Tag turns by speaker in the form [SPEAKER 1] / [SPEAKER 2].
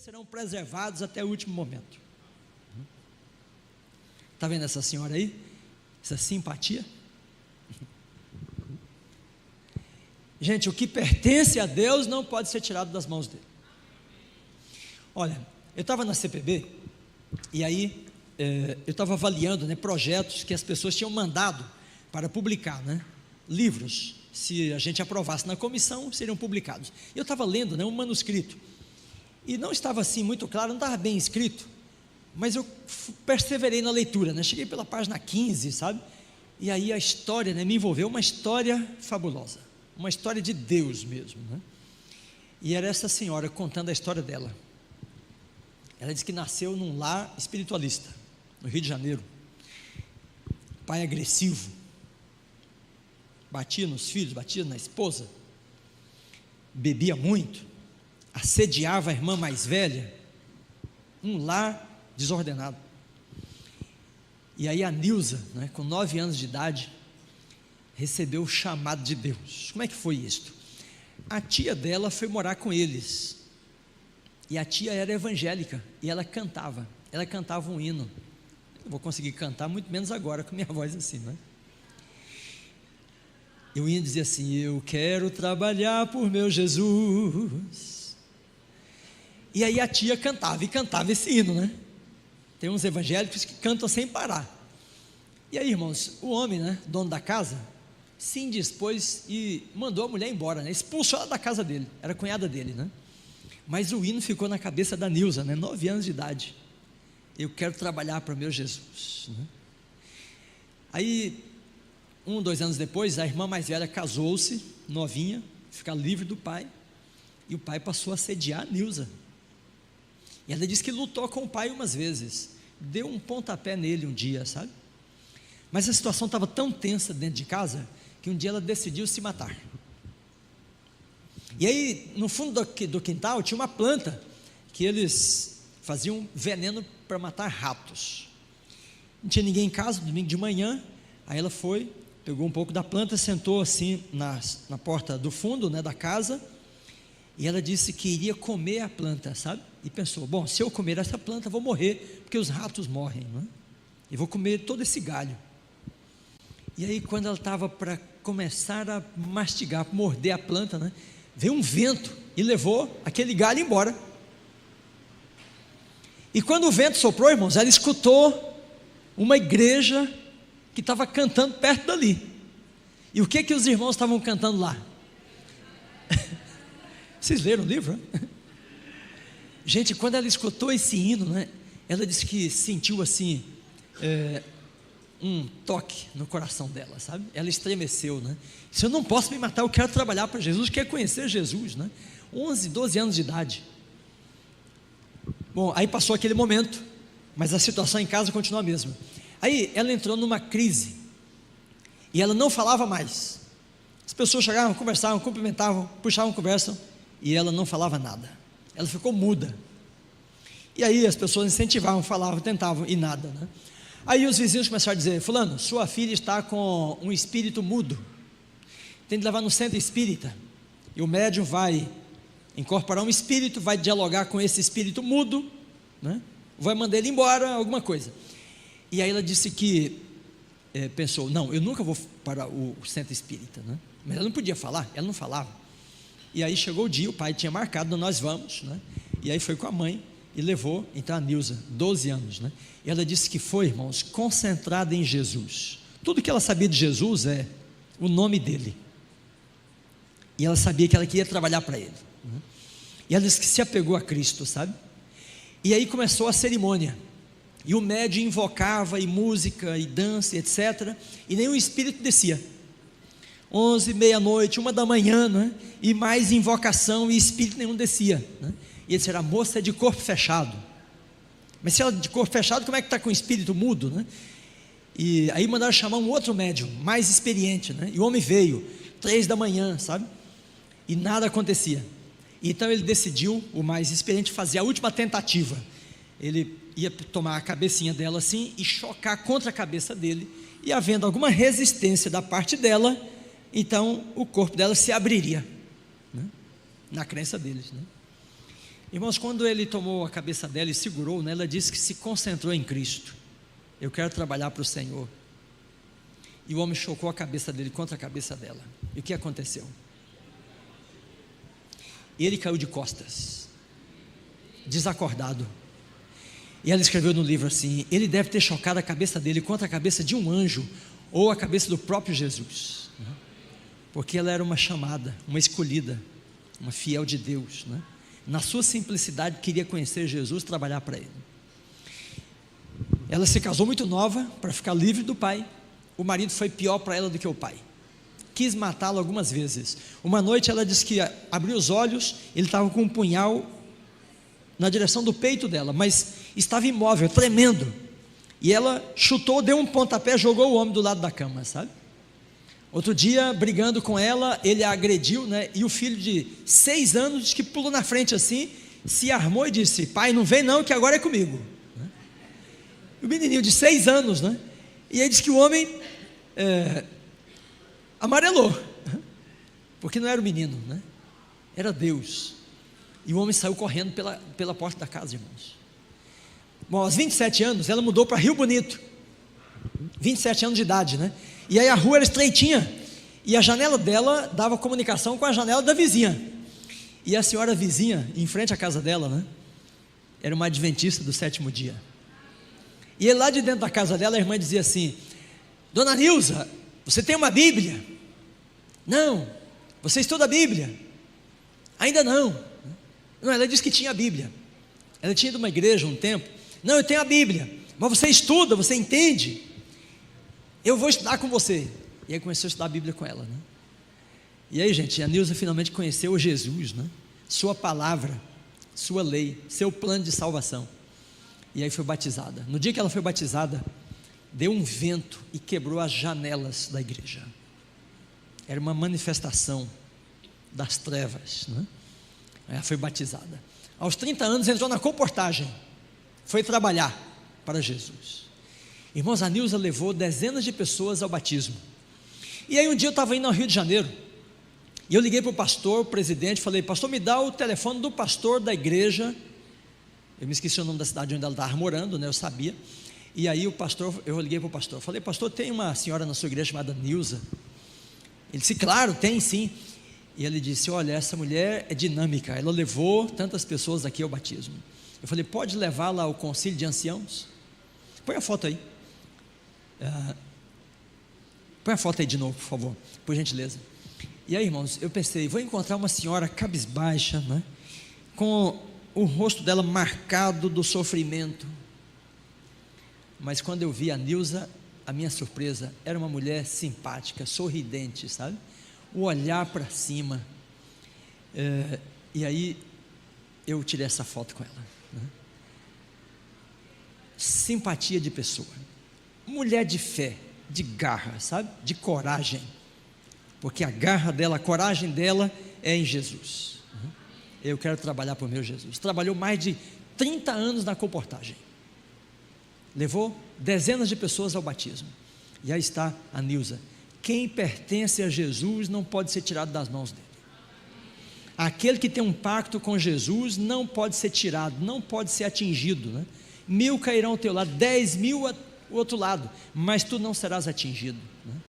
[SPEAKER 1] serão preservados até o último momento. Está vendo essa senhora aí? Essa simpatia? Gente, o que pertence a Deus não pode ser tirado das mãos dele. Olha, eu estava na CPB, e aí eu estava avaliando, né, projetos que as pessoas tinham mandado para publicar, né, livros. Se a gente aprovasse na comissão, seriam publicados. Eu estava lendo, né, um manuscrito, e não estava assim muito claro, não estava bem escrito, mas eu perseverei na leitura, né, cheguei pela página 15, sabe, e aí a história, né, me envolveu, uma história fabulosa, uma história de Deus mesmo, né? E era essa senhora contando a história dela. Ela disse que nasceu num lar espiritualista, no Rio de Janeiro. Pai agressivo, batia nos filhos, batia na esposa, bebia muito, assediava a irmã mais velha, um lar desordenado. E aí a Nilza, né, com 9 anos de idade, recebeu o chamado de Deus. Como é que foi isto? A tia dela foi morar com eles, e a tia era evangélica, e ela cantava um hino. Eu não vou conseguir cantar, muito menos agora, com minha voz assim, né? Eu ia dizer assim: eu quero trabalhar por meu Jesus. E aí a tia cantava, e cantava esse hino, né? Tem uns evangélicos que cantam sem parar. E aí, irmãos, o homem, né, dono da casa, se indispôs e mandou a mulher embora, né? Expulsou ela da casa dele, era a cunhada dele, né? Mas o hino ficou na cabeça da Nilza, né? 9 anos de idade. Eu quero trabalhar para o meu Jesus, né? Aí, 1, 2 anos depois, a irmã mais velha casou-se, novinha, ficar livre do pai, e o pai passou a assediar a Nilza. E ela disse que lutou com o pai umas vezes, deu um pontapé nele um dia, sabe? Mas a situação estava tão tensa dentro de casa, que um dia ela decidiu se matar. E aí, no fundo do quintal, tinha uma planta, que eles faziam veneno para matar ratos. Não tinha ninguém em casa, domingo de manhã. Aí ela foi, pegou um pouco da planta, sentou assim na porta do fundo, né, da casa, e ela disse que iria comer a planta, sabe? E pensou: bom, se eu comer essa planta, vou morrer, porque os ratos morrem, né? E vou comer todo esse galho. E aí, quando ela estava para começar a mastigar, morder a planta, né, veio um vento e levou aquele galho embora. E quando o vento soprou, irmãos, ela escutou uma igreja que estava cantando perto dali. E o que os irmãos estavam cantando lá? Vocês leram o livro? Gente, quando ela escutou esse hino, né, ela disse que sentiu assim, um toque no coração dela, sabe? Ela estremeceu, né? Se eu não posso me matar, eu quero trabalhar para Jesus, quero conhecer Jesus, né? 11, 12 anos de idade. Bom, aí passou aquele momento, mas a situação em casa continua a mesma. Aí ela entrou numa crise, e ela não falava mais. As pessoas chegavam, conversavam, cumprimentavam, puxavam conversa, e ela não falava nada. Ela ficou muda. E aí as pessoas incentivavam, falavam, tentavam, e nada, né? Aí os vizinhos começaram a dizer: fulano, sua filha está com um espírito mudo, tem de levar no centro espírita, e o médium vai incorporar um espírito, vai dialogar com esse espírito mudo, né? Vai mandar ele embora, alguma coisa. E aí ela disse que pensou: não, eu nunca vou para o centro espírita, né? Mas ela não podia falar, ela não falava. E aí chegou o dia, o pai tinha marcado: nós vamos, né? E aí foi com a mãe e levou então a Nilza, 12 anos, né? E ela disse que foi, irmãos, concentrada em Jesus. Tudo que ela sabia de Jesus é o nome dele, e ela sabia que ela queria trabalhar para ele, né? E ela disse que se apegou a Cristo, sabe? E aí começou a cerimônia, e o médium invocava, e música, e dança, etc, e nenhum espírito descia. 11, meia-noite, 1 da manhã, né? E mais invocação, e espírito nenhum descia, né? E ele disse: a moça é de corpo fechado. Mas se ela é de corpo fechado, como é que está com o espírito mudo, né? E aí mandaram chamar um outro médium, mais experiente, né? E o homem veio, 3 da manhã, sabe? E nada acontecia. Então ele decidiu, o mais experiente, fazer a última tentativa. Ele ia tomar a cabecinha dela assim e chocar contra a cabeça dele, e havendo alguma resistência da parte dela, então o corpo dela se abriria, né? Na crença deles, né? Irmãos, quando ele tomou a cabeça dela e segurou, né, ela disse que se concentrou em Cristo. Eu quero trabalhar para o Senhor. E o homem chocou a cabeça dele contra a cabeça dela. E o que aconteceu? Ele caiu de costas, desacordado. E ela escreveu no livro assim: ele deve ter chocado a cabeça dele contra a cabeça de um anjo, ou a cabeça do próprio Jesus, né? Porque ela era uma chamada, uma escolhida, uma fiel de Deus, né? Na sua simplicidade queria conhecer Jesus, trabalhar para Ele. Ela se casou muito nova para ficar livre do pai. O marido foi pior para ela do que o pai, quis matá-lo algumas vezes. Uma noite ela disse que abriu os olhos, ele estava com um punhal na direção do peito dela, mas estava imóvel, tremendo, e ela chutou, deu um pontapé, jogou o homem do lado da cama, sabe? Outro dia, brigando com ela, ele a agrediu, né? E o filho de 6 anos disse que pulou na frente assim, se armou e disse: pai, não vem não, que agora é comigo, né? O menininho de 6 anos, né? E aí diz que o homem amarelou, porque não era o menino, né? Era Deus. E o homem saiu correndo pela porta da casa, irmãos. Bom, aos 27 anos, ela mudou para Rio Bonito, 27 anos de idade, né? E aí a rua era estreitinha, e a janela dela dava comunicação com a janela da vizinha. E a senhora vizinha, em frente à casa dela, né, era uma adventista do 7º dia. E lá de dentro da casa dela, a irmã dizia assim: dona Nilza, você tem uma Bíblia? Não. Você estuda a Bíblia? Ainda não. Não, ela disse que tinha a Bíblia. Ela tinha ido a uma igreja um tempo. Não, eu tenho a Bíblia. Mas você estuda, você entende? Eu vou estudar com você. E aí começou a estudar a Bíblia com ela, né? E aí, gente, a Nilza finalmente conheceu Jesus, né? Sua palavra, sua lei, seu plano de salvação. E aí foi batizada. No dia que ela foi batizada, deu um vento e quebrou as janelas da igreja. Era uma manifestação das trevas, né? Ela foi batizada. Aos 30 anos entrou na comportagem, foi trabalhar para Jesus. Irmãos, a Nilza levou dezenas de pessoas ao batismo. E aí um dia eu estava indo ao Rio de Janeiro, e eu liguei para o pastor, o presidente, falei: pastor, me dá o telefone do pastor da igreja. Eu me esqueci o nome da cidade onde ela estava morando, né? Eu sabia. E aí eu liguei para o pastor, falei: pastor, tem uma senhora na sua igreja chamada Nilza? Ele disse: claro, tem sim. E ele disse: olha, essa mulher é dinâmica, ela levou tantas pessoas aqui ao batismo. Eu falei: pode levá-la ao concílio de anciãos? Põe a foto aí. Põe a foto aí de novo, por favor, por gentileza. E aí, irmãos, eu pensei: vou encontrar uma senhora cabisbaixa, né, com o rosto dela marcado do sofrimento. Mas quando eu vi a Nilza, a minha surpresa, era uma mulher simpática, sorridente, sabe? O olhar para cima. E aí eu tirei essa foto com ela, né? Simpatia de pessoa, mulher de fé, de garra, sabe? De coragem, porque a garra dela, a coragem dela é em Jesus. Eu quero trabalhar para o meu Jesus. Trabalhou mais de 30 anos na comportagem, levou dezenas de pessoas ao batismo. E aí está a Nilza. Quem pertence a Jesus não pode ser tirado das mãos dele. Aquele que tem um pacto com Jesus não pode ser tirado, não pode ser atingido, né? 1000 cairão ao teu lado, 10.000 ao outro lado, mas tu não serás atingido, né?